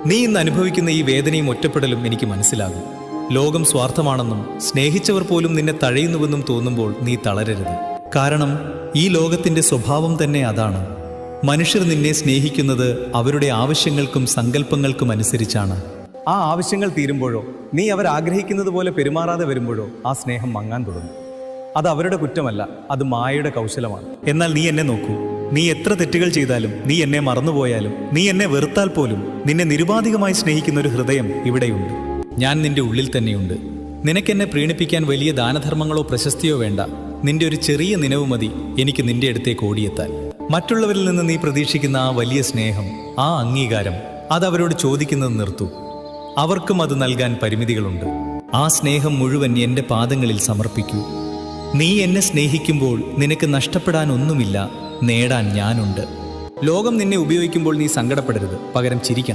നീ ഇന്ന് അനുഭവിക്കുന്ന ഈ വേദനയും ഒറ്റപ്പെടലും എനിക്ക് മനസ്സിലാകും. ലോകം സ്വാർത്ഥമാണെന്നും സ്നേഹിച്ചവർ പോലും നിന്നെ തഴയുന്നുവെന്നും തോന്നുമ്പോൾ നീ തളരരുത്. കാരണം ഈ ലോകത്തിന്റെ സ്വഭാവം തന്നെ അതാണ്. മനുഷ്യർ നിന്നെ സ്നേഹിക്കുന്നത് അവരുടെ ആവശ്യങ്ങൾക്കും സങ്കല്പങ്ങൾക്കും അനുസരിച്ചാണ്. ആ ആവശ്യങ്ങൾ തീരുമ്പോഴോ നീ അവർ ആഗ്രഹിക്കുന്നത് പോലെ പെരുമാറാതെ വരുമ്പോഴോ ആ സ്നേഹം മങ്ങാൻ തുടങ്ങും. അത് അവരുടെ കുറ്റമല്ല, അത് മായയുടെ കൗശലമാണ്. എന്നാൽ നീ എന്നെ നോക്കൂ. നീ എത്ര തെറ്റുകൾ ചെയ്താലും, നീ എന്നെ മറന്നുപോയാലും, നീ എന്നെ വെറുത്താൽ പോലും നിന്നെ നിരുപാധികമായി സ്നേഹിക്കുന്ന ഒരു ഹൃദയം ഇവിടെയുണ്ട്. ഞാൻ നിന്റെ ഉള്ളിൽ തന്നെയുണ്ട്. നിനക്കെന്നെ പ്രീണിപ്പിക്കാൻ വലിയ ദാനധർമ്മങ്ങളോ പ്രശസ്തിയോ വേണ്ട. നിന്റെ ഒരു ചെറിയ നിനവ് മതി എനിക്ക് നിന്റെ അടുത്തേക്ക് ഓടിയെത്താൻ. മറ്റുള്ളവരിൽ നിന്ന് നീ പ്രതീക്ഷിക്കുന്ന ആ വലിയ സ്നേഹം, ആ അംഗീകാരം, അത് അവരോട് ചോദിക്കുന്നത് നിർത്തൂ. അവർക്കും അത് നൽകാൻ പരിമിതികളുണ്ട്. ആ സ്നേഹം മുഴുവൻ എൻ്റെ പാദങ്ങളിൽ സമർപ്പിക്കൂ. നീ എന്നെ സ്നേഹിക്കുമ്പോൾ നിനക്ക് നഷ്ടപ്പെടാൻ ഒന്നുമില്ല, നേടാൻ ഞാനുണ്ട്. ലോകം നിന്നെ ഉപയോഗിക്കുമ്പോൾ നീ സങ്കടപ്പെടരുത്, പകരം ചിരിക്കണം.